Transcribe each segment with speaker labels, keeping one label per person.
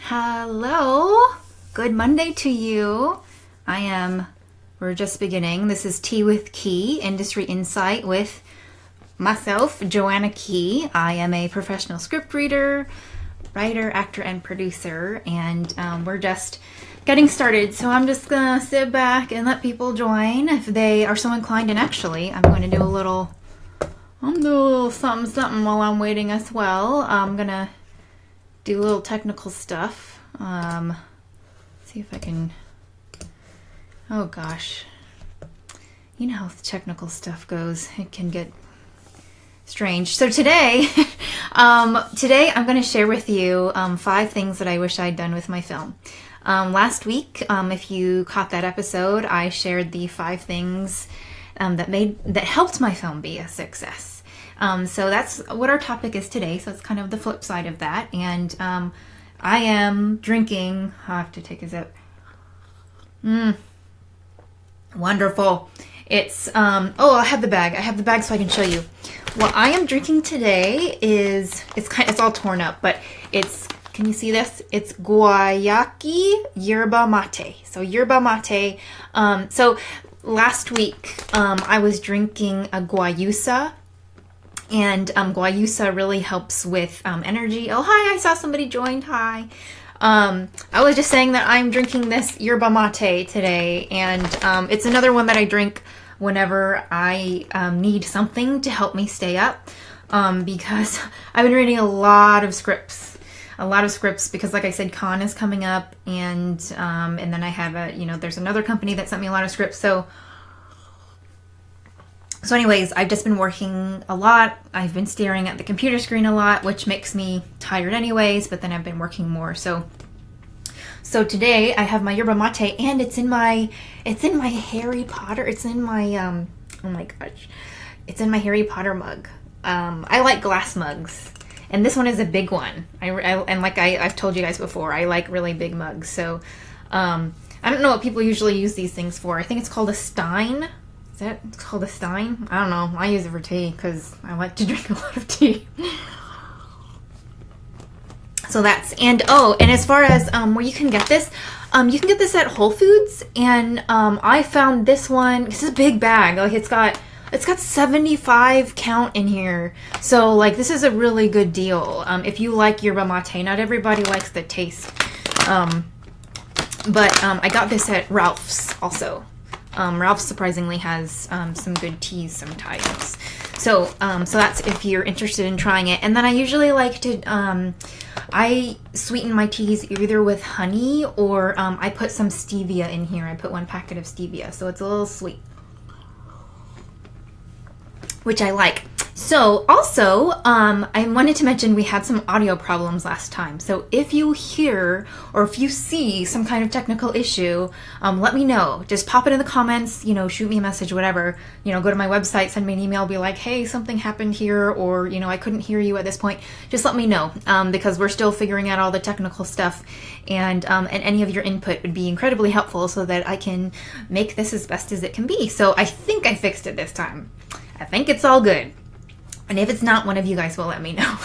Speaker 1: Hello, good Monday to you. We're just beginning. This is Tea with Key, Industry Insight with myself, Joanna Key. I am a professional script reader, writer, actor, and producer, and we're just getting started. So I'm just gonna sit back and let people join if they are so inclined. And actually, I'm going to do a little something while I'm waiting as well. I'm gonna do a little technical stuff. See if I can. Oh gosh, you know how technical stuff goes. It can get strange. So today, I'm going to share with you 5 things that I wish I'd done with my film. Last week, if you caught that episode, I shared the 5 things that helped my film be a success. So that's what our topic is today. So it's kind of the flip side of that. And I am drinking. I have to take a sip. Wonderful. It's I have the bag. I have the bag so I can show you. What I am drinking today is it's all torn up, but can you see this? It's guayaki yerba mate. So yerba mate. So last week I was drinking a guayusa. And guayusa really helps with energy. Oh, hi, I saw somebody joined. Hi. I was just saying that I'm drinking this yerba mate today. And it's another one that I drink whenever I need something to help me stay up. Because I've been reading a lot of scripts. Because like I said, con is coming up. And then I have there's another company that sent me a lot of scripts. So anyways, I've just been working a lot. I've been staring at the computer screen a lot, which makes me tired anyways, but then I've been working more. So today I have my yerba mate, and it's in my Harry Potter. It's in my it's in my Harry Potter mug. I like glass mugs, and this one is a big one. I've told you guys before, I like really big mugs. So I don't know what people usually use these things for. I think it's called a stein. It's called a stein? I don't know. I use it for tea because I like to drink a lot of tea. So and as far as where you can get this, you can get this at Whole Foods, and I found this one. This is a big bag. Like it's got 75 count in here. So this is a really good deal. If you like yerba mate, not everybody likes the taste. But I got this at Ralph's also. Ralph surprisingly has some good teas sometimes. So that's if you're interested in trying it. And then I usually like to, I sweeten my teas either with honey or I put some stevia in here. I put 1 packet of stevia, so it's a little sweet, which I like. So also, I wanted to mention we had some audio problems last time. So if you hear or if you see some kind of technical issue, let me know. Just pop it in the comments, shoot me a message, whatever. Go to my website, send me an email, be like, hey, something happened here, or, I couldn't hear you at this point. Just let me know, because we're still figuring out all the technical stuff, and any of your input would be incredibly helpful so that I can make this as best as it can be. So I think I fixed it this time. I think it's all good. And if it's not, one of you guys will let me know.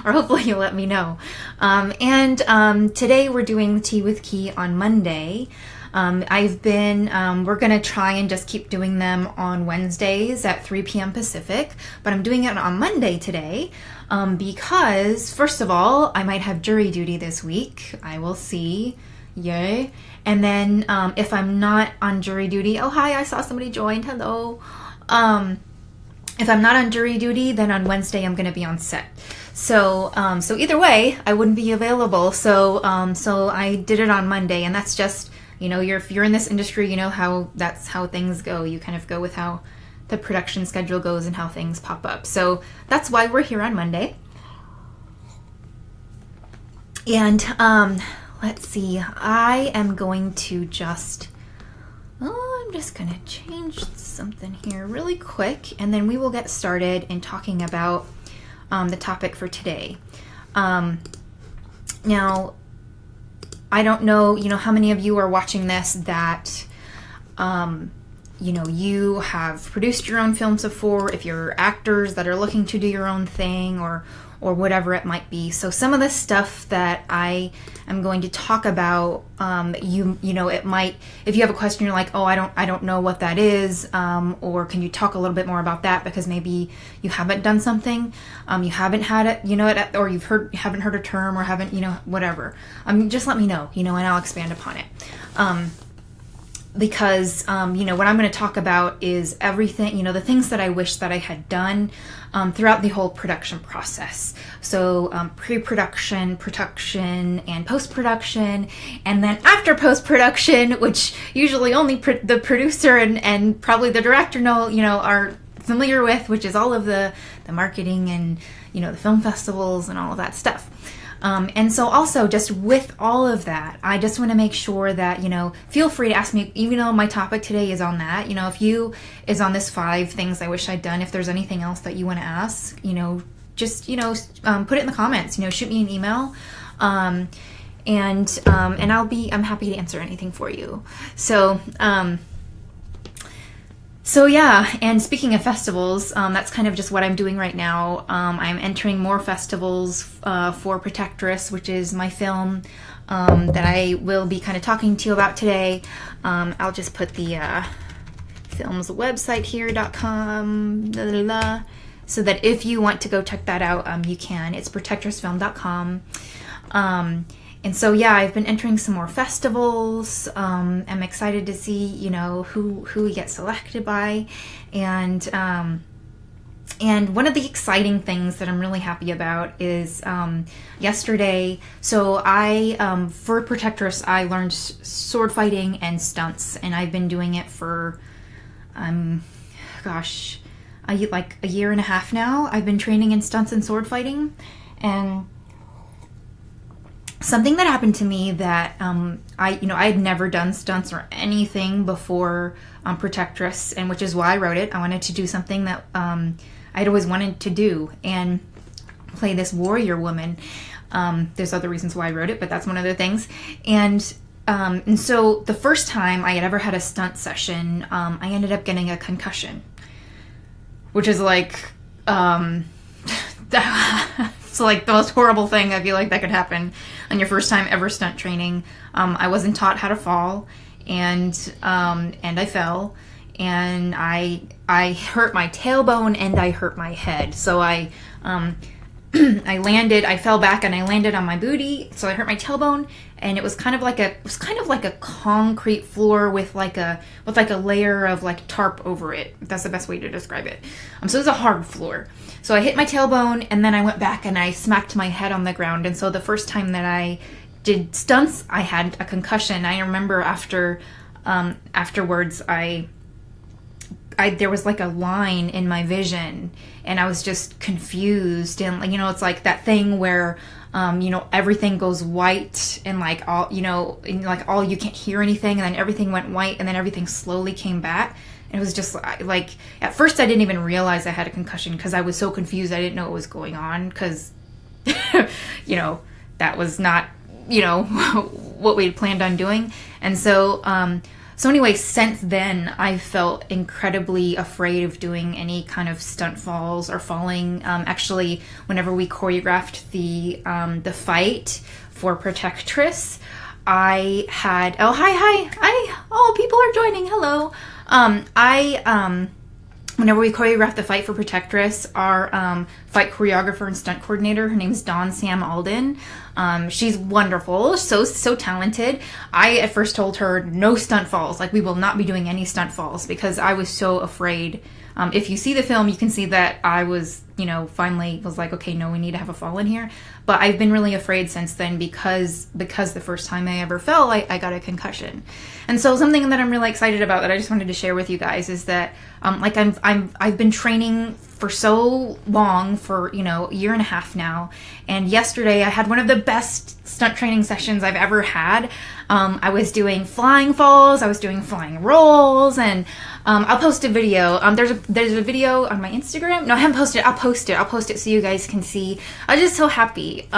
Speaker 1: Or hopefully you'll let me know. Today we're doing Tea with Key on Monday. We're going to try and just keep doing them on Wednesdays at 3 p.m. Pacific. But I'm doing it on Monday today because, first of all, I might have jury duty this week. I will see. Yay. And then if I'm not on jury duty, oh, hi, I saw somebody joined. Hello. If I'm not on jury duty, then on Wednesday I'm going to be on set. So either way, I wouldn't be available. So I did it on Monday, and that's just, if you're in this industry, that's how things go. You kind of go with how the production schedule goes and how things pop up. So that's why we're here on Monday. And let's see. I'm just going to change something here really quick, and then we will get started in talking about the topic for today. Now, I don't know, how many of you are watching this that, you have produced your own films before, if you're actors that are looking to do your own thing, or whatever it might be. So some of the stuff that I am going to talk about, you know, it might, if you have a question, you're like, oh, I don't know what that is, or can you talk a little bit more about that, because maybe you haven't done something, you haven't had it, you know, or haven't heard a term, or haven't, you know, whatever. Just let me know, you know, and I'll expand upon it. Because, you know, what I'm going to talk about is everything, you know, the things that I wish that I had done throughout the whole production process. So pre-production, production, and post-production, and then after post-production, which usually only the producer and probably the director are familiar with, which is all of the marketing and, you know, the film festivals and all of that stuff. And so also just with all of that, I just want to make sure that, you know, feel free to ask me, even though my topic today is on that, you know, is on this 5 things I wish I'd done. If there's anything else that you want to ask, you know, just, you know, put it in the comments, you know, shoot me an email. And I'm happy to answer anything for you. So yeah, and speaking of festivals, that's kind of just what I'm doing right now. I'm entering more festivals for Protectress, which is my film that I will be kind of talking to you about today. I'll just put the film's website here.com, so that if you want to go check that out, you can. It's protectressfilm.com. And so, yeah, I've been entering some more festivals. I'm excited to see, you know, who we get selected by. And one of the exciting things that I'm really happy about is yesterday. So I, for Protectress, I learned sword fighting and stunts. And I've been doing it for, like a year and a half now. I've been training in stunts and sword fighting. And something that happened to me that I had never done stunts or anything before Protectress, and which is why I wrote it. I wanted to do something that I'd always wanted to do and play this warrior woman. There's other reasons why I wrote it, but that's one of the things. And so the first time I had ever had a stunt session, I ended up getting a concussion, which is like it's like the most horrible thing I feel like that could happen on your first time ever stunt training. I wasn't taught how to fall, and I fell, and I hurt my tailbone and I hurt my head. So I fell back and I landed on my booty. So I hurt my tailbone, and it was kind of like a concrete floor with like a layer of like tarp over it. That's the best way to describe it. So it was a hard floor. So I hit my tailbone, and then I went back and I smacked my head on the ground. And so the first time that I did stunts, I had a concussion. I remember afterwards, there was like a line in my vision, and I was just confused. And, you know, it's like that thing where, you know, everything goes white, and like all, you know, and you can't hear anything, and then everything went white, and then everything slowly came back. And it was just like, at first I didn't even realize I had a concussion because I was so confused. I didn't know what was going on because, you know, that was not, you know, what we had planned on doing. And so, anyway, since then, I felt incredibly afraid of doing any kind of stunt falls or falling. Actually, whenever we choreographed the fight for Protectress, I had, people are joining, hello. Whenever we choreographed the fight for Protectress, our fight choreographer and stunt coordinator, her name's Dawn Sam Alden. She's wonderful, so talented. I at first told her no stunt falls, like we will not be doing any stunt falls, because I was so afraid. If you see the film, you can see that I was, you know, finally was like, okay, no, we need to have a fall in here. But I've been really afraid since then because the first time I ever fell, I got a concussion. And so something that I'm really excited about that I just wanted to share with you guys is that, I've been training for so long, for, you know, a year and a half now. And yesterday I had one of the best stunt training sessions I've ever had. I was doing flying falls, I was doing flying rolls, and I'll post a video. There's a video on my Instagram. No, I haven't posted it. I'll post it so you guys can see. I'm just so happy.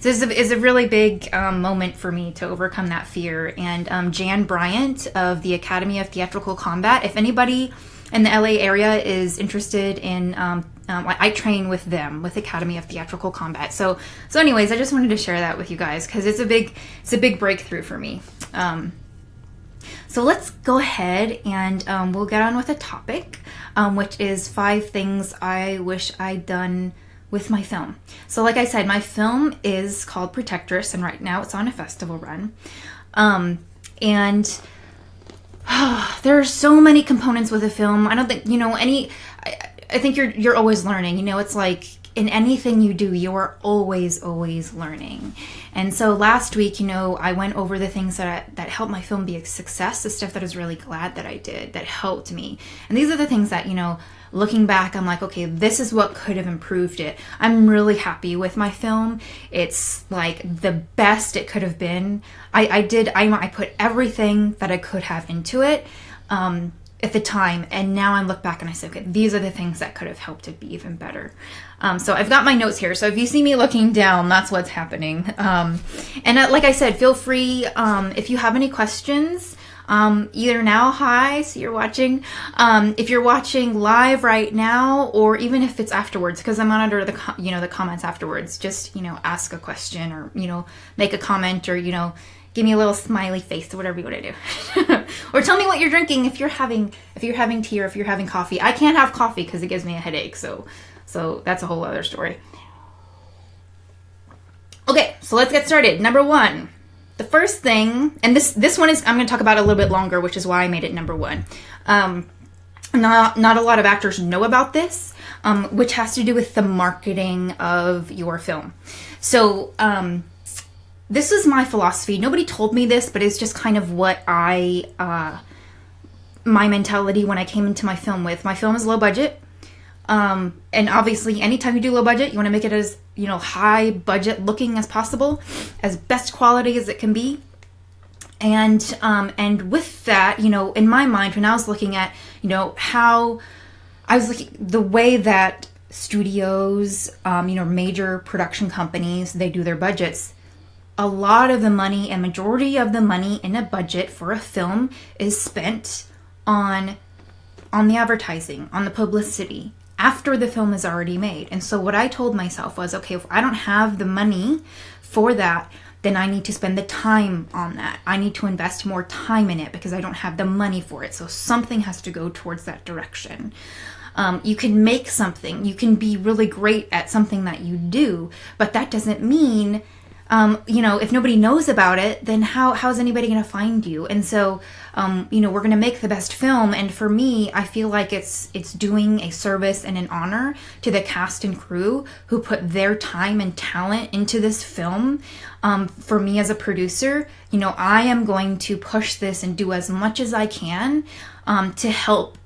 Speaker 1: This is a really big moment for me to overcome that fear. And Jan Bryant of the Academy of Theatrical Combat, if anybody in the LA area is interested in I train with them, with Academy of Theatrical Combat. So anyways, I just wanted to share that with you guys because it's a big breakthrough for me. So let's go ahead and we'll get on with the topic, which is 5 things I wish I'd done with my film. So like I said, my film is called Protectress, and right now it's on a festival run. And there are so many components with a film. I don't think, I think you're always learning. It's like in anything you do, you're always learning. And so last week, I went over the things that helped my film be a success, the stuff that I was really glad that I did, that helped me. And these are the things that, looking back, I'm like, okay, this is what could have improved it. I'm really happy with my film. It's like the best it could have been. I put everything that I could have into it at the time, and now I look back and I say, okay, these are the things that could have helped it be even better. So I've got my notes here. So if you see me looking down, that's what's happening. Like I said, feel free if you have any questions. Either now, hi, so you're watching. If you're watching live right now, or even if it's afterwards, because I monitor the comments afterwards, just, ask a question or, make a comment or, give me a little smiley face or whatever you want to do. Or tell me what you're drinking if you're having tea or if you're having coffee. I can't have coffee because it gives me a headache. So that's a whole other story. Okay, so let's get started. Number 1. The first thing, and this one is, I'm going to talk about a little bit longer, which is why I made it number 1. Not a lot of actors know about this, which has to do with the marketing of your film. So this is my philosophy. Nobody told me this, but it's just kind of what my mentality when I came into my film with. My film is low budget. And obviously, anytime you do low budget, you want to make it as, high budget looking as possible, as best quality as it can be. And with that, in my mind, when I was looking at, how I was looking, the way that studios, major production companies, they do their budgets, a lot of the money and majority of the money in a budget for a film is spent on the advertising, on the publicity, after the film is already made. And so what I told myself was, okay, if I don't have the money for that, then I need to spend the time on that. I need to invest more time in it because I don't have the money for it. So something has to go towards that direction. You can make something, you can be really great at something that you do, but that doesn't mean if nobody knows about it, then how's anybody going to find you? And so, we're going to make the best film. And for me, I feel like it's doing a service and an honor to the cast and crew who put their time and talent into this film. For me as a producer, I am going to push this and do as much as I can to help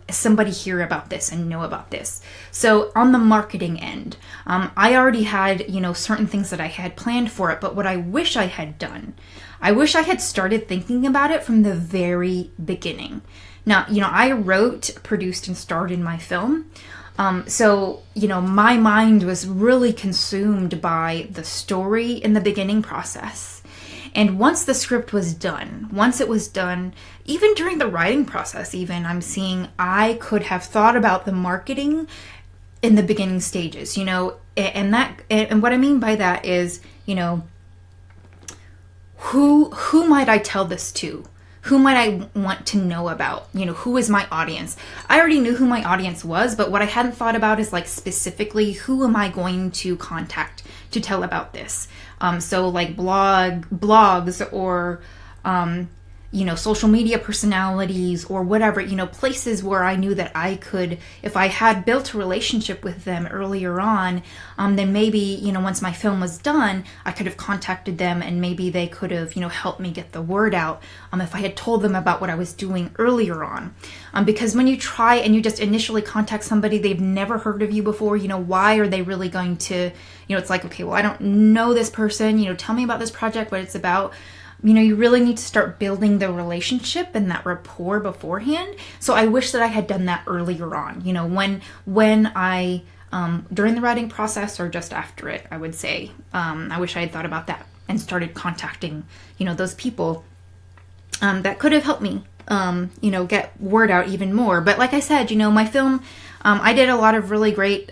Speaker 1: somebody hear about this and know about this. So on the marketing end, I already had, certain things that I had planned for it, but what I wish I had done, I wish I had started thinking about it from the very beginning. Now, I wrote, produced, and starred in my film. So, my mind was really consumed by the story in the beginning process. And once the script was done, even during the writing process, I'm seeing I could have thought about the marketing in the beginning stages, and what I mean by that is, who might I tell this to? Who might I want to know about? Who is my audience? I already knew who my audience was, but what I hadn't thought about is like specifically who am I going to contact to tell about this? So like blogs or, social media personalities or whatever, places where I knew that I could, if I had built a relationship with them earlier on, then maybe, once my film was done, I could have contacted them and maybe they could have, helped me get the word out if I had told them about what I was doing earlier on. Because when you try and you just initially contact somebody, they've never heard of you before, why are they really going to, it's like, okay, well, I don't know this person, tell me about this project, what it's about. You really need to start building the relationship and that rapport beforehand. So I wish that I had done that earlier on, when I, during the writing process or just after it, I would say, I wish I had thought about that and started contacting, those people that could have helped me, get word out even more. But like I said, my film, I did a lot of really great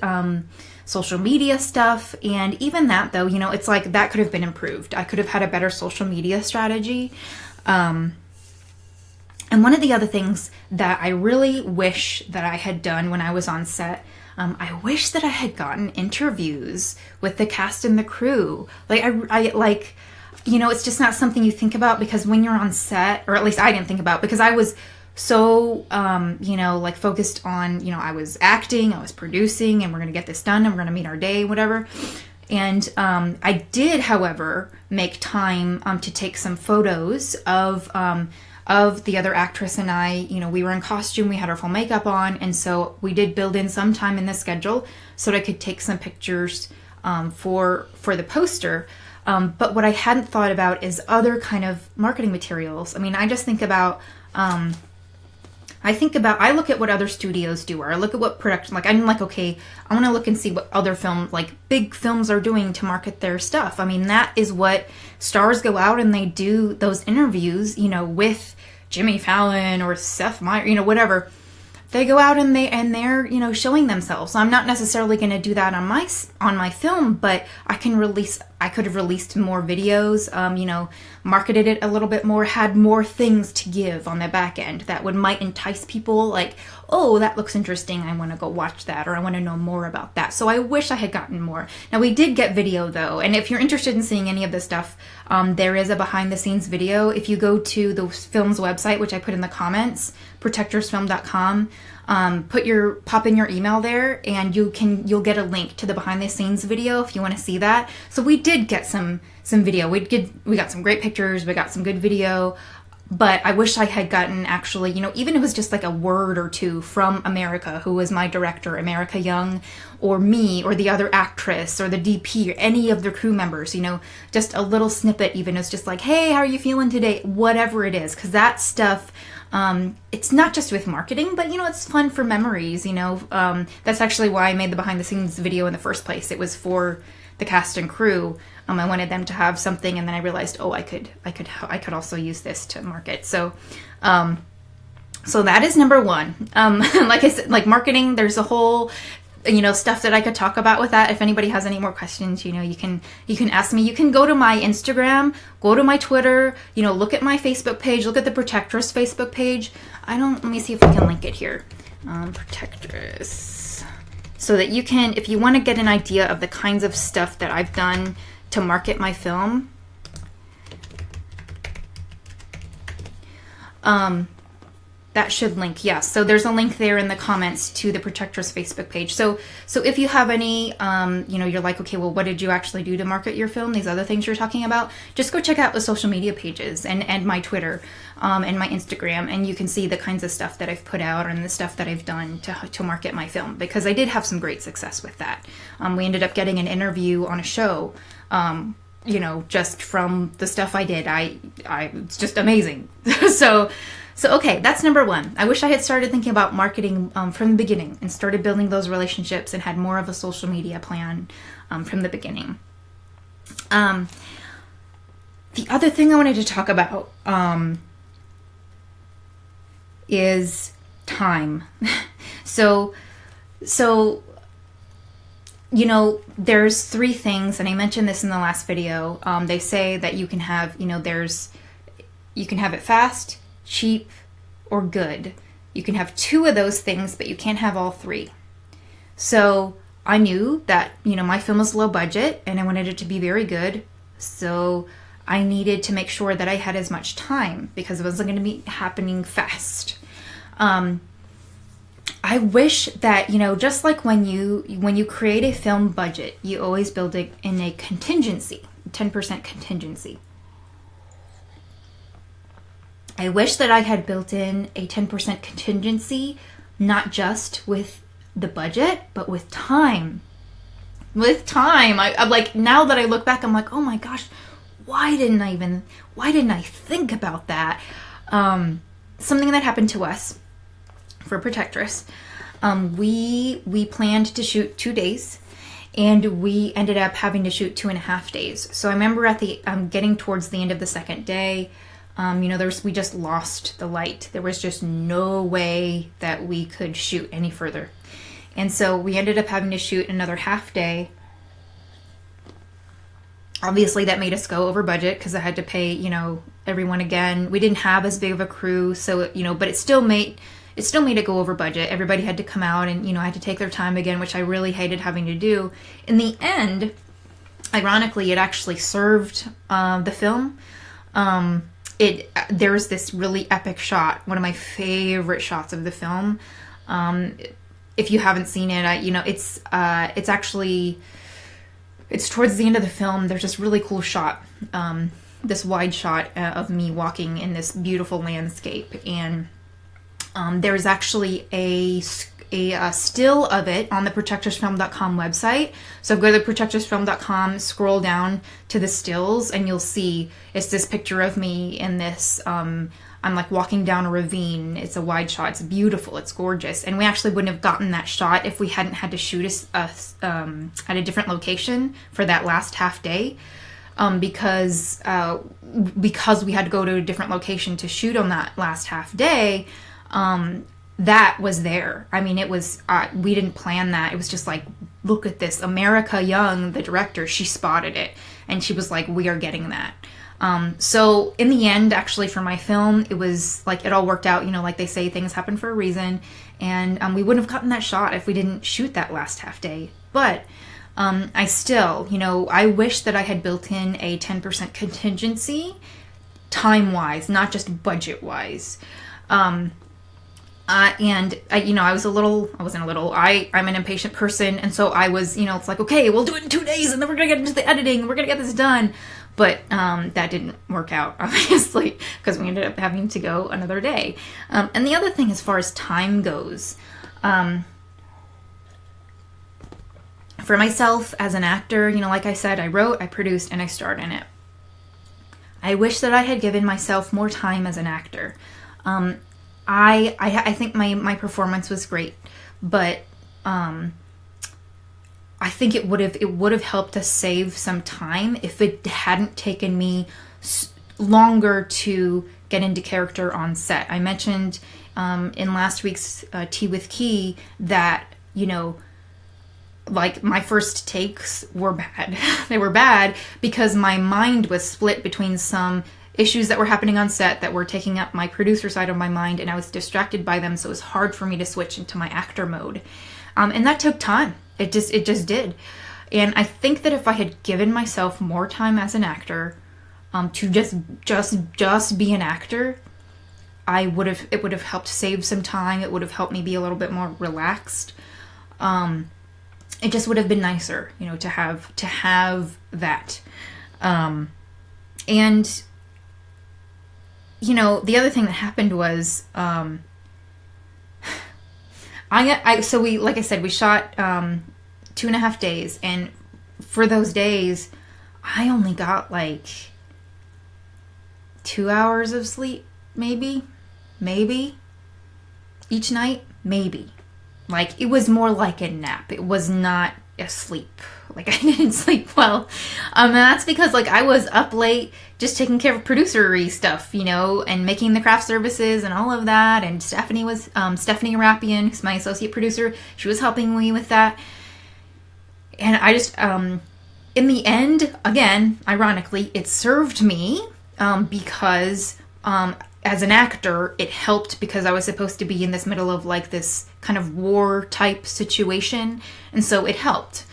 Speaker 1: social media stuff, and even that though, you know, it's like that could have been improved. I could have had a better social media strategy. And one of the other things that I really wish that I had done when I was on set, I wish that I had gotten interviews with the cast and the crew. Like I like, you know, it's just not something you think about, because when you're on set, or at least I didn't think about, because I was so, you know, like focused on, you know, I was acting, I was producing, and we're going to get this done, and we're going to meet our day, whatever. And I did, however, make time to take some photos of the other actress and I. You know, we were in costume, we had our full makeup on, and so we did build in some time in the schedule so that I could take some pictures for the poster. But what I hadn't thought about is other kind of marketing materials. I mean, I just think about, I look at what other studios do, or I look at what production, like, I'm like, okay, I want to look and see what other big films are doing to market their stuff. I mean, that is what stars go out and they do those interviews, you know, with Jimmy Fallon or Seth Meyers, you know, whatever. They go out and they're, you know, showing themselves. So I'm not necessarily going to do that on my film, but I could have released more videos, you know, marketed it a little bit more, had more things to give on the back end that might entice people, like, oh, that looks interesting, I want to go watch that, or I want to know more about that. So I wish I had gotten more. Now, we did get video though, and if you're interested in seeing any of this stuff, there is a behind the scenes video. If you go to the film's website, which I put in the comments, protectorsfilm.com, pop in your email there, and you'll get a link to the behind the scenes video if you want to see that. So we did get some video. We got some great pictures, we got some good video, but I wish I had gotten actually, you know, even if it was just like a word or two from America, who was my director, America Young, or me, or the other actress, or the DP, or any of the crew members, you know, just a little snippet, even. It's just like, hey, how are you feeling today? Whatever it is, because that stuff, it's not just with marketing, but, you know, it's fun for memories, you know. That's actually why I made the behind the scenes video in the first place. It was for the cast and crew. I wanted them to have something, and then I realized, oh, I could also use this to market. So that is number one. Like I said, like marketing, there's a whole, you know, stuff that I could talk about with that. If anybody has any more questions, you know, you can ask me. You can go to my Instagram, go to my Twitter, you know, look at my Facebook page, look at the Protectress Facebook page. Let me see if I can link it here. Protectress. So that you can, if you want to get an idea of the kinds of stuff that I've done to market my film, that should link, yes. So there's a link there in the comments to the Protectress Facebook page. So if you have any, you know, you're like, okay, well, what did you actually do to market your film? These other things you're talking about, just go check out the social media pages and my Twitter and my Instagram, and you can see the kinds of stuff that I've put out and the stuff that I've done to market my film, because I did have some great success with that. We ended up getting an interview on a show, you know, just from the stuff I did. It's just amazing. So okay, that's number one. I wish I had started thinking about marketing from the beginning and started building those relationships and had more of a social media plan from the beginning. The other thing I wanted to talk about is time. So you know, there's three things, and I mentioned this in the last video. They say that you can have, you know, you can have it fast, cheap, or good. You can have two of those things, but you can't have all three. So I knew that, you know, my film was low budget and I wanted it to be very good. So I needed to make sure that I had as much time, because it wasn't going to be happening fast. I wish that, you know, just like when you create a film budget, you always build it in a contingency, 10% contingency. I wish that I had built in a 10% contingency, not just with the budget, but with time. With time. I'm like, now that I look back, I'm like, oh my gosh, why didn't I think about that? Something that happened to us for Protectress. We planned to shoot 2 days, and we ended up having to shoot 2.5 days. So I remember at the getting towards the end of the second day, you know, we just lost the light. There was just no way that we could shoot any further. And so we ended up having to shoot another half day. Obviously, that made us go over budget because I had to pay, everyone again. We didn't have as big of a crew, so, but it still made it go over budget. Everybody had to come out and, had to take their time again, which I really hated having to do. In the end, ironically, it actually served the film. There's this really epic shot, one of my favorite shots of the film. If you haven't seen it, it's actually... It's towards the end of the film. There's this really cool shot, this wide shot of me walking in this beautiful landscape. And there's actually a still of it on the protectorsfilm.com website. So go to protectorsfilm.com, scroll down to the stills, and you'll see it's this picture of me in this... I'm like walking down a ravine. It's a wide shot. It's beautiful. It's gorgeous. And we actually wouldn't have gotten that shot if we hadn't had to shoot at a different location for that last half day, because we had to go to a different location to shoot on that last half day. That was there. I mean, it was, we didn't plan that. It was just like, look at this. America Young, the director, she spotted it. And she was like, we are getting that. So in the end, actually, for my film, it was like, it all worked out, like they say, things happen for a reason. And we wouldn't have gotten that shot if we didn't shoot that last half day. But I still, I wish that I had built in a 10% contingency, time-wise, not just budget-wise. I'm an impatient person. And so I was, it's like, okay, we'll do it in 2 days and then we're going to get into the editing and we're going to get this done. But that didn't work out, obviously, because we ended up having to go another day. And the other thing, as far as time goes, for myself as an actor, like I said, I wrote, I produced, and I starred in it. I wish that I had given myself more time as an actor. I think my performance was great, but I think it would have helped us save some time if it hadn't taken me longer to get into character on set. I mentioned in last week's Tea with Key that, like my first takes were bad. They were bad because my mind was split between some issues that were happening on set that were taking up my producer side of my mind, and I was distracted by them, so it was hard for me to switch into my actor mode. And that took time. It just did. And I think that if I had given myself more time as an actor, to just be an actor, it would have helped save some time. It would have helped me be a little bit more relaxed. It just would have been nicer, to have that. And the other thing that happened was, like I said, we shot 2.5 days, and for those days, I only got like 2 hours of sleep, maybe each night, maybe. Like, it was more like a nap. It was not a sleep. Like, I didn't sleep well. And that's because, like, I was up late just taking care of producer-y stuff, and making the craft services and all of that. And Stephanie Arapian, who's my associate producer, she was helping me with that. And I just, in the end, again, ironically, it served me because as an actor, it helped because I was supposed to be in this middle of like this kind of war type situation. And so it helped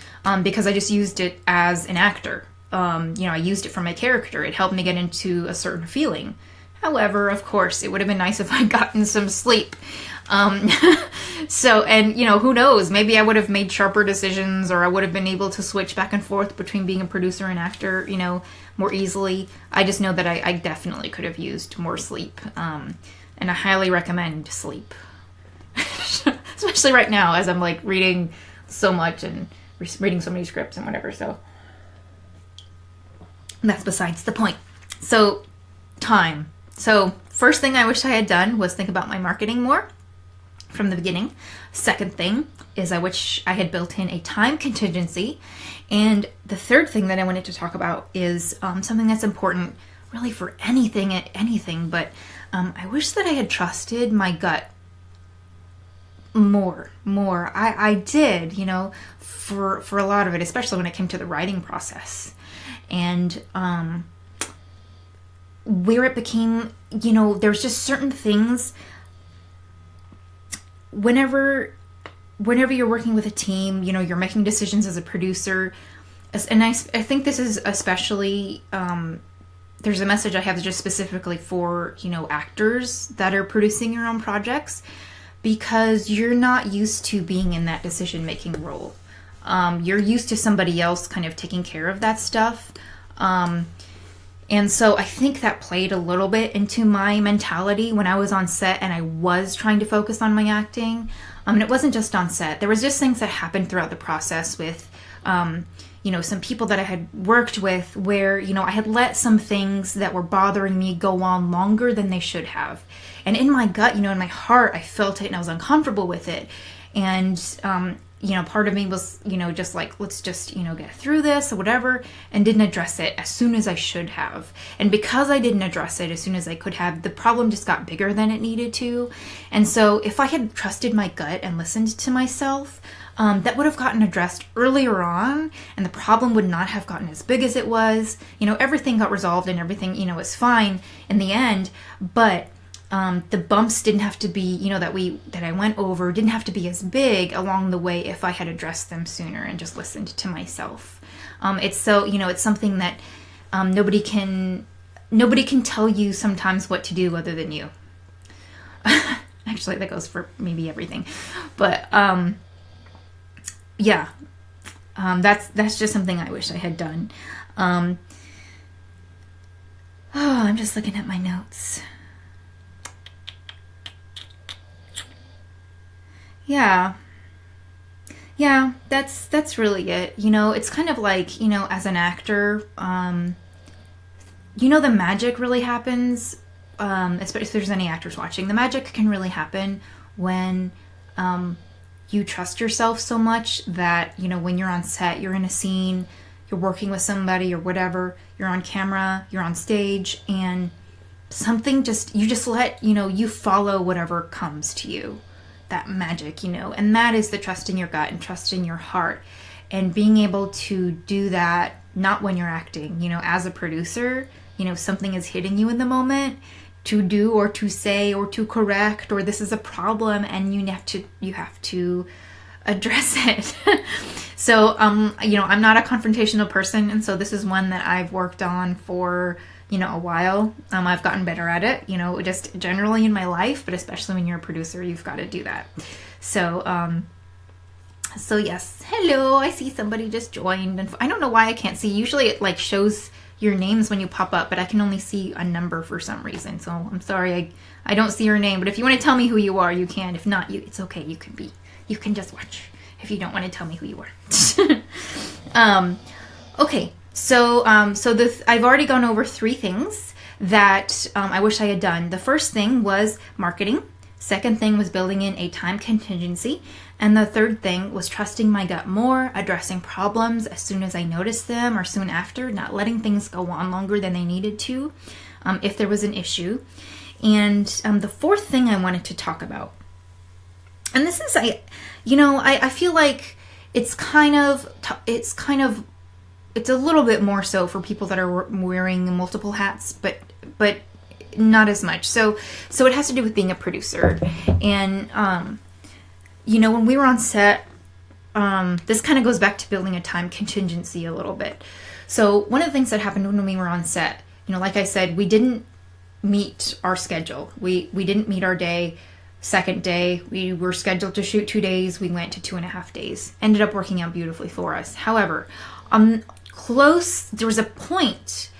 Speaker 1: because I just used it as an actor. I used it for my character. It helped me get into a certain feeling. However, of course, it would have been nice if I'd gotten some sleep. So, and, who knows, maybe I would have made sharper decisions, or I would have been able to switch back and forth between being a producer and actor, more easily. I just know that I definitely could have used more sleep. And I highly recommend sleep. Especially right now, as I'm like reading so much and reading so many scripts and whatever, so that's besides the point. So, time. So, first thing I wish I had done was think about my marketing more from the beginning. Second thing is I wish I had built in a time contingency. And the third thing that I wanted to talk about is something that's important really for anything, but I wish that I had trusted my gut More. I did, for a lot of it, especially when it came to the writing process. And where it became, there's just certain things whenever you're working with a team, you're making decisions as a producer. And I think this is especially, there's a message I have just specifically for, actors that are producing your own projects, because you're not used to being in that decision-making role. You're used to somebody else kind of taking care of that stuff. And so I think that played a little bit into my mentality when I was on set and I was trying to focus on my acting. And it wasn't just on set. There was just things that happened throughout the process with, some people that I had worked with where, I had let some things that were bothering me go on longer than they should have. And in my gut, in my heart, I felt it and I was uncomfortable with it. And, part of me was, just like, let's just, get through this or whatever, and didn't address it as soon as I should have. And because I didn't address it as soon as I could have, the problem just got bigger than it needed to. And so if I had trusted my gut and listened to myself, that would have gotten addressed earlier on, and the problem would not have gotten as big as it was. Everything got resolved and everything, was fine in the end, but the bumps didn't have to be, that I went over didn't have to be as big along the way if I had addressed them sooner and just listened to myself. It's something that nobody can tell you sometimes what to do other than you. Actually, that goes for maybe everything, but that's just something I wish I had done. I'm just looking at my notes. Yeah, that's really it. It's kind of like, as an actor, the magic really happens, especially if there's any actors watching. The magic can really happen when you trust yourself so much that, when you're on set, you're in a scene, you're working with somebody or whatever, you're on camera, you're on stage, and something you just let, you follow whatever comes to you. That magic, and that is the trust in your gut and trust in your heart, and being able to do that, not when you're acting, as a producer, something is hitting you in the moment to do or to say or to correct, or this is a problem and you have to address it. So, I'm not a confrontational person, and so this is one that I've worked on for a while. I've gotten better at it, just generally in my life, but especially when you're a producer, you've got to do that. So yes. Hello, I see somebody just joined, and I don't know why I can't see. Usually it shows your names when you pop up, but I can only see a number for some reason. So I'm sorry, I don't see your name, but if you want to tell me who you are, you can. If not, it's okay. You can just watch if you don't want to tell me who you are. Okay. So, I've already gone over 3 things that I wish I had done. The first thing was marketing. Second thing was building in a time contingency. And the third thing was trusting my gut more, addressing problems as soon as I noticed them or soon after, not letting things go on longer than they needed to if there was an issue. And the fourth thing I wanted to talk about, and this is, I feel like it's a little bit more so for people that are wearing multiple hats, but not as much. So it has to do with being a producer. And, when we were on set, this kind of goes back to building a time contingency a little bit. So one of the things that happened when we were on set, like I said, we didn't meet our schedule. We didn't meet our day. Second day, we were scheduled to shoot 2 days. We went to 2.5 days. Ended up working out beautifully for us. However, there was a point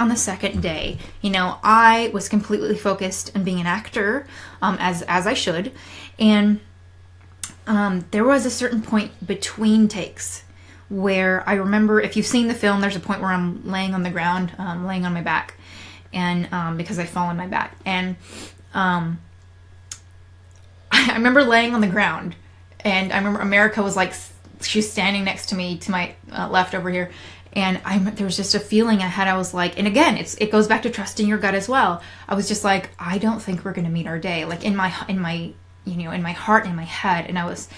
Speaker 1: on the second day, I was completely focused on being an actor, as I should. And, there was a certain point between takes where I remember, if you've seen the film, there's a point where I'm laying on the ground, laying on my back, and, because I fall on my back. And, I remember laying on the ground, and I remember America was she's standing next to me to my left over here, and there was just a feeling I had. I was like, and again, it goes back to trusting your gut as well. I was just like, I don't think we're going to meet our day. In my in my heart and in my head. And I was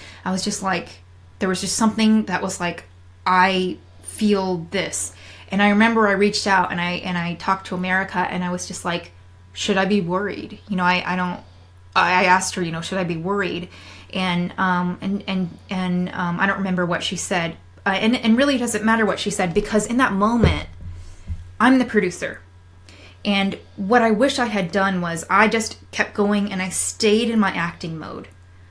Speaker 1: just like, there was just something that was like, I feel this. And I remember I reached out and I talked to America, and I was just like, should I be worried? I asked her, should I be worried? And I don't remember what she said. And really it doesn't matter what she said, because in that moment, I'm the producer. And what I wish I had done was I just kept going and I stayed in my acting mode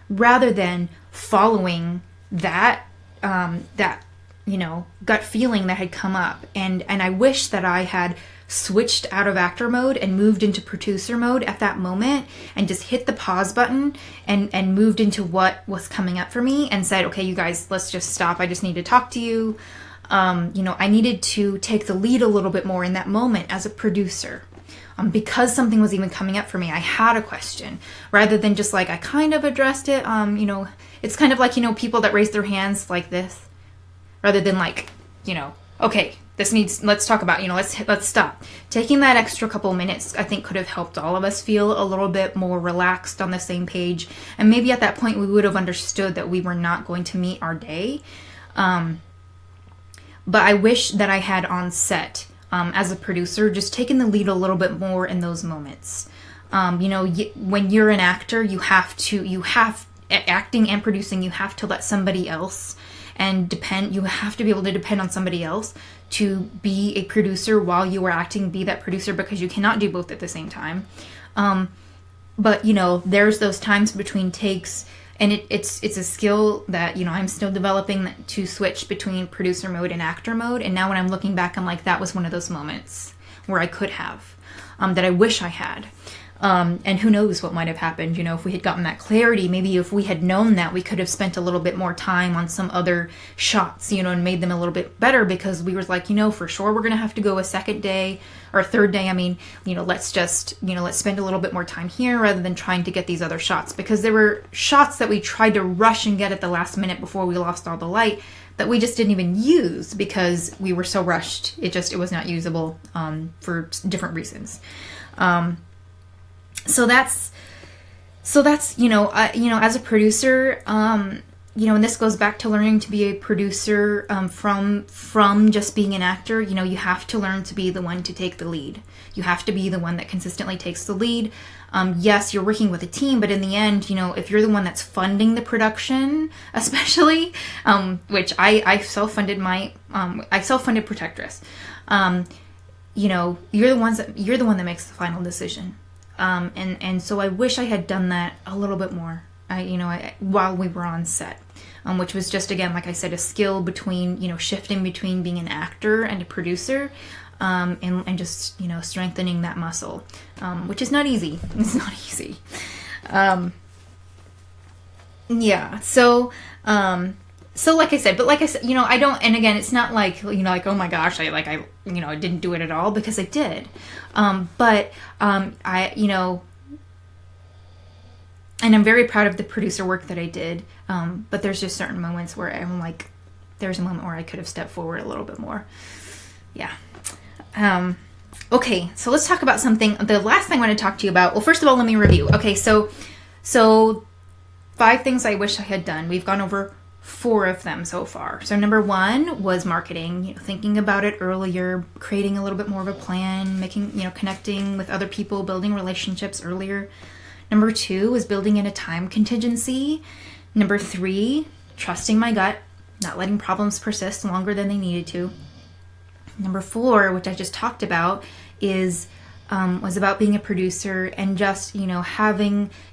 Speaker 1: rather than following that gut feeling that had come up. And I wish that I had switched out of actor mode and moved into producer mode at that moment, and just hit the pause button and moved into what was coming up for me and said, okay, you guys, let's just stop. I just need to talk to you. I needed to take the lead a little bit more in that moment as a producer. Because something was even coming up for me, I had a question rather than just like, I kind of addressed it. It's kind of like, people that raise their hands like this rather than like, okay, let's talk about, let's stop. Taking that extra couple minutes, I think, could have helped all of us feel a little bit more relaxed, on the same page. And maybe at that point we would have understood that we were not going to meet our day. But I wish that I had on set, as a producer, just taken the lead a little bit more in those moments. When you're an actor, acting and producing, you have to let somebody else you have to be able to depend on somebody else to be a producer while you are acting, be that producer, because you cannot do both at the same time. But there's those times between takes, and it's a skill that, I'm still developing, to switch between producer mode and actor mode. And now when I'm looking back, I'm like, that was one of those moments where I could have, that I wish I had. And who knows what might have happened, if we had gotten that clarity. Maybe if we had known that, we could have spent a little bit more time on some other shots, and made them a little bit better, because we were like, for sure we're going to have to go a second day or a third day. Let's just, let's spend a little bit more time here rather than trying to get these other shots, because there were shots that we tried to rush and get at the last minute before we lost all the light that we just didn't even use because we were so rushed. It was not usable, for different reasons. So that's as a producer, and this goes back to learning to be a producer, from just being an actor. You have to learn to be the one to take the lead. You have to be the one that consistently takes the lead. Yes, you're working with a team, but in the end, if you're the one that's funding the production, especially, which I self-funded I self-funded Protectress. You're the one that makes the final decision. And so I wish I had done that a little bit more, while we were on set, which was just, again, like I said, a skill between, shifting between being an actor and a producer, and just, strengthening that muscle, which is not easy. It's not easy. Yeah. So like I said, I don't, and again, it's not like, oh my gosh, I didn't do it at all, because I did. And I'm very proud of the producer work that I did. But there's just certain moments where I'm like, there's a moment where I could have stepped forward a little bit more. Yeah. Okay. So let's talk about something. The last thing I want to talk to you about, well, first of all, let me review. Okay. So 5 things I wish I had done. We've gone over 4 of them so far. So number 1 was marketing, thinking about it earlier, creating a little bit more of a plan, connecting with other people, building relationships earlier. Number 2 was building in a time contingency. Number 3, trusting my gut, not letting problems persist longer than they needed to. Number 4, which I just talked about, was about being a producer and just,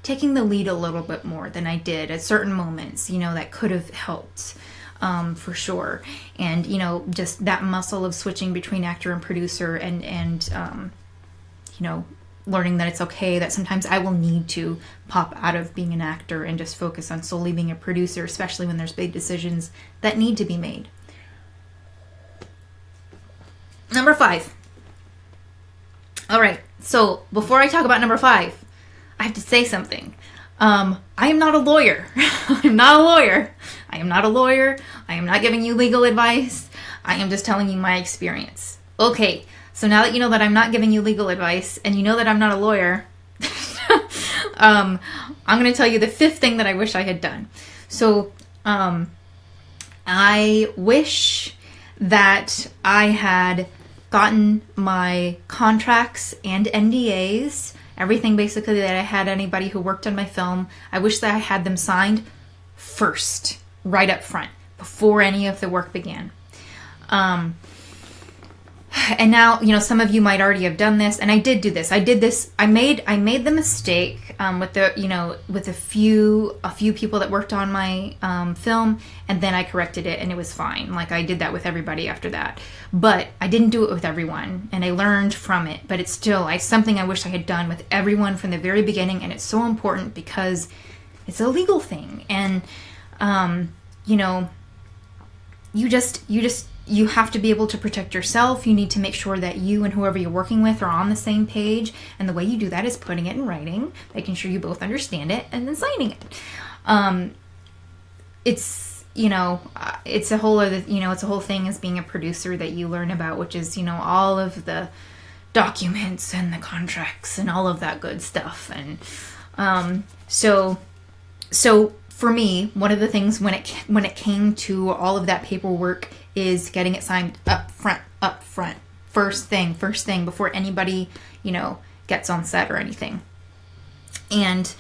Speaker 1: taking the lead a little bit more than I did at certain moments, that could have helped, for sure. And, just that muscle of switching between actor and producer and learning that it's okay, that sometimes I will need to pop out of being an actor and just focus on solely being a producer, especially when there's big decisions that need to be made. Number 5. All right, so before I talk about number 5, I have to say something. I am not a lawyer. I'm not a lawyer. I am not a lawyer. I am not giving you legal advice. I am just telling you my experience. Okay, so now that you know that I'm not giving you legal advice and you know that I'm not a lawyer, I'm going to tell you the fifth thing that I wish I had done. So, I wish that I had gotten my contracts and NDAs, everything basically that I had anybody who worked on my film. I wish that I had them signed first, right up front, before any of the work began. And now, some of you might already have done this, and I did do this. I made the mistake with a few people that worked on my film, and then I corrected it, and it was fine. Like, I did that with everybody after that, but I didn't do it with everyone, and I learned from it. But it's still something I wish I had done with everyone from the very beginning, and it's so important because it's a legal thing, and you have to be able to protect yourself. You need to make sure that you and whoever you're working with are on the same page. And the way you do that is putting it in writing, making sure you both understand it, and then signing it. It's a whole other, it's a whole thing as being a producer that you learn about, which is, all of the documents and the contracts and all of that good stuff. And so for me, one of the things when it came to all of that paperwork is getting it signed up front, first thing, before anybody, gets on set or anything. And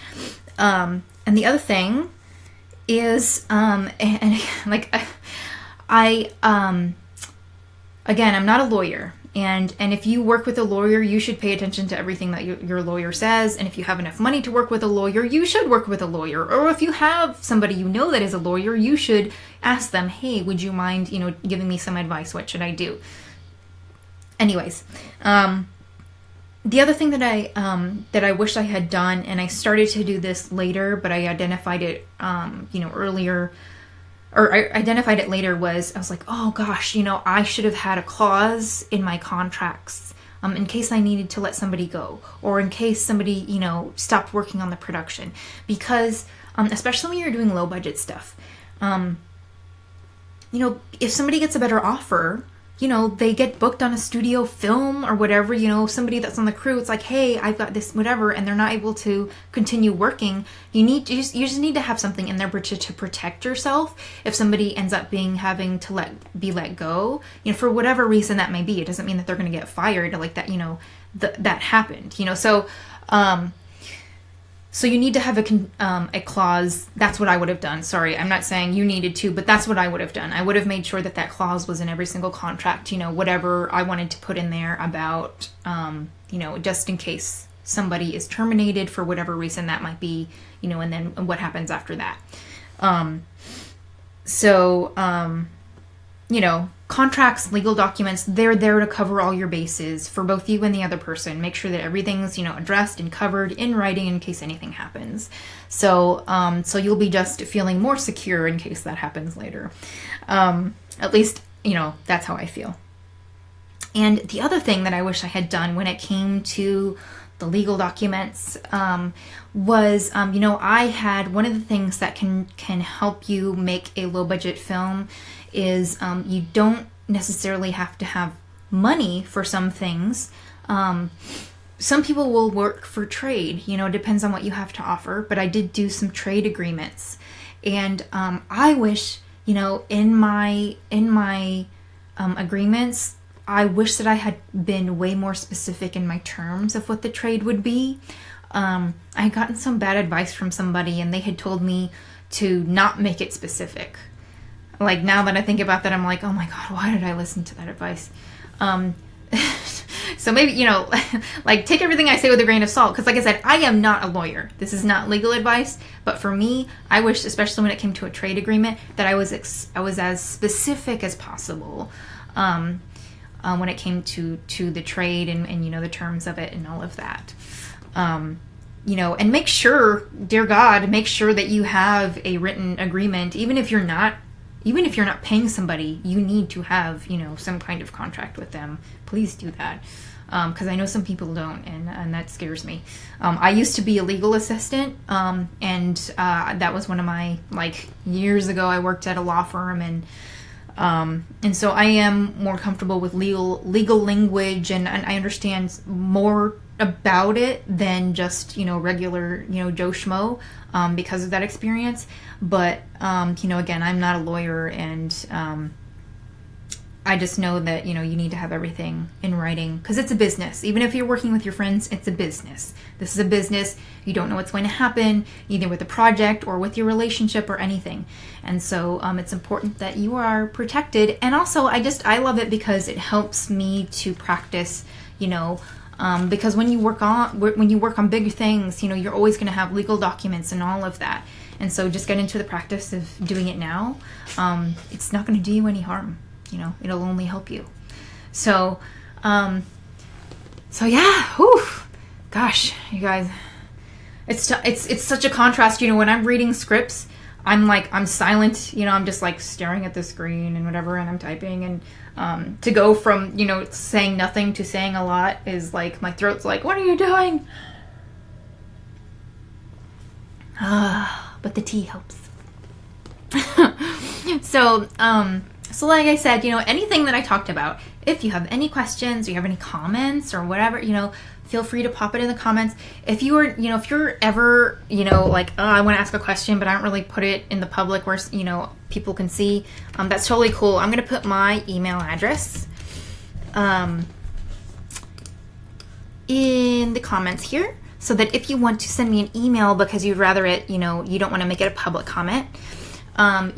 Speaker 1: the other thing is, again, I'm not a lawyer. And if you work with a lawyer, you should pay attention to everything that your lawyer says. And if you have enough money to work with a lawyer, you should work with a lawyer. Or if you have somebody that is a lawyer, you should ask them, hey, would you mind, giving me some advice? What should I do? Anyways, the other thing that I wish I had done, and I started to do this later, but I identified it, earlier. Or I identified it later, was I was like, oh gosh, I should have had a clause in my contracts in case I needed to let somebody go, or in case somebody, stopped working on the production. Because, especially when you're doing low budget stuff, if somebody gets a better offer, they get booked on a studio film or whatever, somebody that's on the crew, it's like, hey, I've got this, whatever, and they're not able to continue working. You just need to have something in there to protect yourself if somebody ends up having to be let go, for whatever reason that may be. It doesn't mean that they're going to get fired, like that, that happened, so you need to have a clause. That's what I would have done. Sorry, I'm not saying you needed to, but that's what I would have done. I would have made sure that clause was in every single contract, whatever I wanted to put in there about, just in case somebody is terminated for whatever reason that might be, and then what happens after that. Contracts, legal documents, they're there to cover all your bases for both you and the other person. Make sure that everything's, addressed and covered in writing in case anything happens. So you'll be just feeling more secure in case that happens later. At least, that's how I feel. And the other thing that I wish I had done when it came to the legal documents was, I had one of the things that can help you make a low budget film is you don't necessarily have to have money for some things. Some people will work for trade, depends on what you have to offer, but I did do some trade agreements. And I wish, in my agreements, I wish that I had been way more specific in my terms of what the trade would be. I had gotten some bad advice from somebody, and they had told me to not make it specific. Like, now that I think about that, I'm like, oh my God, why did I listen to that advice? So maybe, take everything I say with a grain of salt. Because like I said, I am not a lawyer. This is not legal advice. But for me, I wish, especially when it came to a trade agreement, that I was as specific as possible when it came to the trade and the terms of it and all of that. And make sure, dear God, make sure that you have a written agreement. Even if you're not paying somebody, you need to have, some kind of contract with them. Please do that. Because I know some people don't, and that scares me. I used to be a legal assistant, and that was one of my, years ago, I worked at a law firm, and And so I am more comfortable with legal language, and I understand more about it than just, regular, Joe Schmo, because of that experience. But, again, I'm not a lawyer, and I just know that, you need to have everything in writing, because it's a business. Even if you're working with your friends, it's a business. This is a business. You don't know what's going to happen, either with the project or with your relationship or anything. And so it's important that you are protected. And also, I love it because it helps me to practice, because when you work on bigger things, you're always going to have legal documents and all of that. And so just get into the practice of doing it now. It's not going to do you any harm. It'll only help you. So yeah, whew, gosh, you guys, it's such a contrast. When I'm reading scripts, I'm silent. I'm just like staring at the screen and whatever, and I'm typing. And to go from saying nothing to saying a lot is like my throat's like, what are you doing? But the tea helps. So like I said, anything that I talked about, if you have any questions or you have any comments or whatever, feel free to pop it in the comments. If you're ever, like, oh, I want to ask a question, but I don't really put it in the public where, people can see, that's totally cool. I'm going to put my email address in the comments here, so that if you want to send me an email because you'd rather it, you don't want to make it a public comment,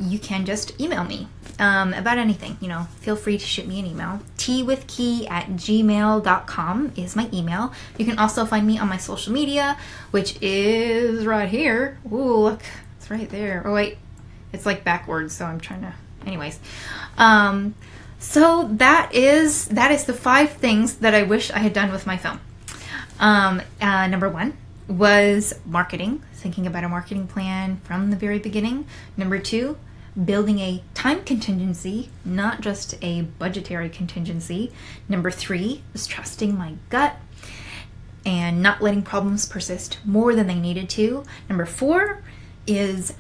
Speaker 1: you can just email me. About anything, feel free to shoot me an email. teawithkey@gmail.com is my email. You can also find me on my social media, which is right here. Ooh, look, it's right there. Oh wait, it's like backwards, so I'm trying to, anyways. So that is the 5 things that I wish I had done with my film. Number 1 was marketing, thinking about a marketing plan from the very beginning. Number 2, building a time contingency, not just a budgetary contingency. Number 3 was trusting my gut and not letting problems persist more than they needed to. Number 4 is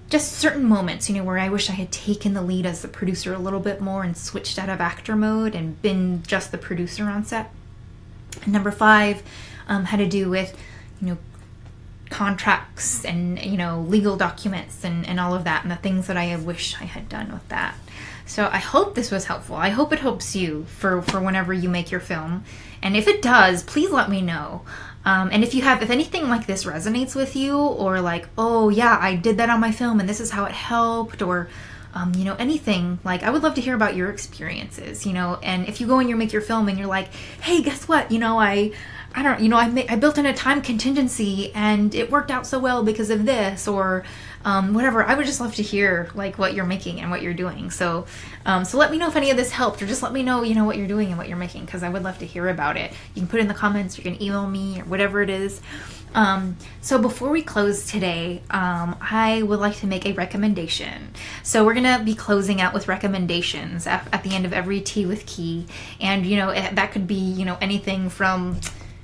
Speaker 1: just certain moments, where I wish I had taken the lead as the producer a little bit more and switched out of actor mode and been just the producer on set. And number 5 had to do with, contracts and legal documents and all of that, and the things that I wish I had done with that. So I hope this was helpful. I hope it helps you for whenever you make your film, and if it does, please let me know. And if anything like this resonates with you, or like, oh yeah, I did that on my film and this is how it helped, or anything, like, I would love to hear about your experiences, and if you go and you make your film and you're like, hey, guess what, I built in a time contingency and it worked out so well because of this, or whatever. I would just love to hear like what you're making and what you're doing. So let me know if any of this helped, or just let me know, what you're doing and what you're making, because I would love to hear about it. You can put it in the comments, you can email me, or whatever it is. So before we close today, I would like to make a recommendation. So we're going to be closing out with recommendations at the end of every Tea with Key. And, that could be, anything from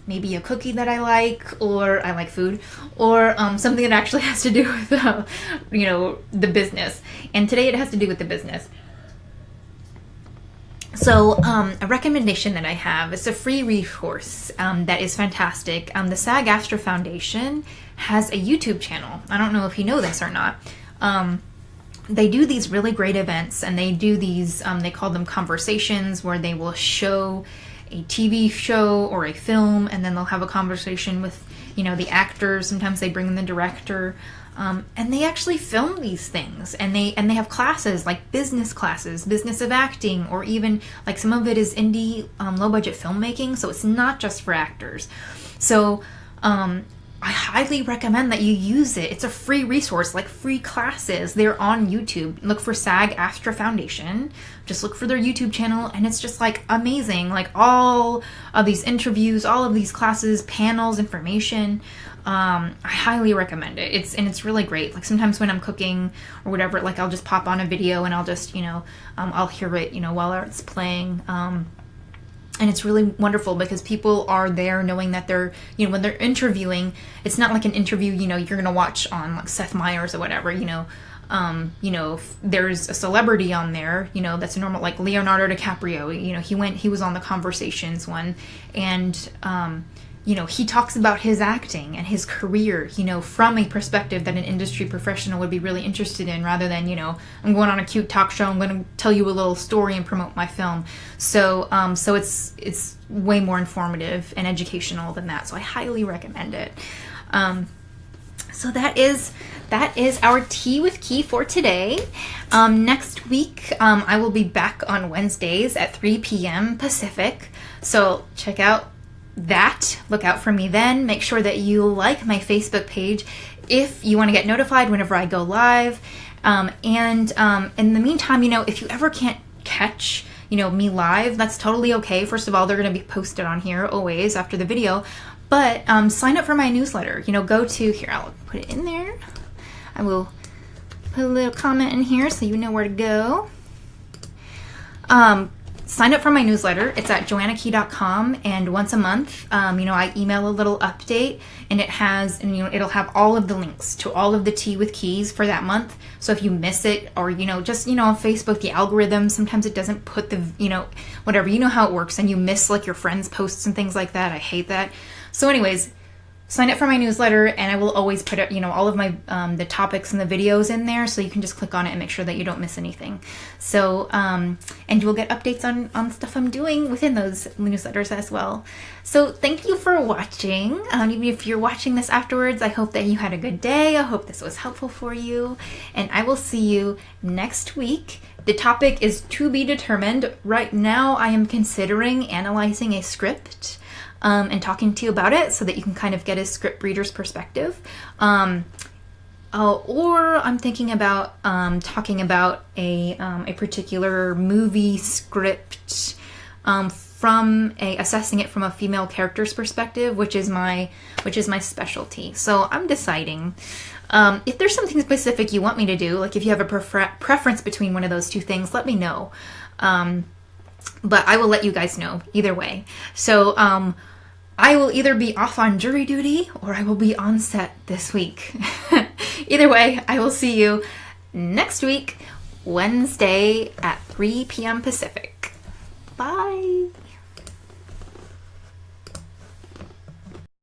Speaker 1: maybe a cookie that I like, or I like food, or something that actually has to do with, the business. And today it has to do with the business. So a recommendation that I have is a free resource that is fantastic. The SAG-AFTRA Foundation has a YouTube channel. I don't know if you know this or not. They do these really great events, and they do these, they call them conversations, where they will show a TV show or a film, and then they'll have a conversation with, the actors. Sometimes they bring in the director. And they actually film these things, and they have classes like business classes, business of acting, or even like some of it is indie, low budget filmmaking. So it's not just for actors. So, I highly recommend that you use it. It's a free resource, like free classes. They're on YouTube. Look for SAG-AFTRA Foundation. Just look for their YouTube channel, and it's just like amazing. Like all of these interviews, all of these classes, panels, information. I highly recommend it. It's really great. Like sometimes when I'm cooking or whatever, like I'll just pop on a video and I'll just, I'll hear it, while it's playing. And it's really wonderful because people are there knowing that they're, when they're interviewing, it's not like an interview, you're going to watch on like Seth Meyers or whatever, You know, if there's a celebrity on there, you know, that's a normal, like Leonardo DiCaprio, you know, he was on the Conversations one, and you know, he talks about his acting and his career, you know, from a perspective that an industry professional would be really interested in, rather than, you know, I'm going on a cute talk show, I'm going to tell you a little story and promote my film. So so it's way more informative and educational than that. So I highly recommend it. So that is our Tea with Key for today. Next week, I will be back on Wednesdays at 3 p.m. Pacific. So check out that. Look out for me then. Make sure that you like my Facebook page if you want to get notified whenever I go live. And in the meantime, you know, if you ever can't catch, you know, me live, that's totally okay. First of all, they're going to be posted on here always after the video. But sign up for my newsletter. You know, go to here. I'll put it in there. I will put a little comment in here so you know where to go. Sign up for my newsletter. It's at joannakey.com, and once a month, you know, I email a little update, and it has, and you know, it'll have all of the links to all of the Tea with Keys for that month. So if you miss it, or you know, just, you know, on Facebook, the algorithm, sometimes it doesn't put the, you know, whatever, you know how it works, and you miss like your friends' posts and things like that. I hate that. So anyways, sign up for my newsletter, and I will always put, you know, all of my the topics and the videos in there, so you can just click on it and make sure that you don't miss anything. So and you will get updates on stuff I'm doing within those newsletters as well. So thank you for watching. Even if you're watching this afterwards, I hope that you had a good day. I hope this was helpful for you, and I will see you next week. The topic is to be determined. Right now, I am considering analyzing a script and talking to you about it, so that you can kind of get a script reader's perspective. Or I'm thinking about talking about a particular movie script from assessing it from a female character's perspective, which is my specialty. So I'm deciding. If there's something specific you want me to do, like if you have a preference between one of those two things, let me know. But I will let you guys know either way. So I will either be off on jury duty or I will be on set this week. Either way, I will see you next week, Wednesday at 3 p.m. Pacific. Bye.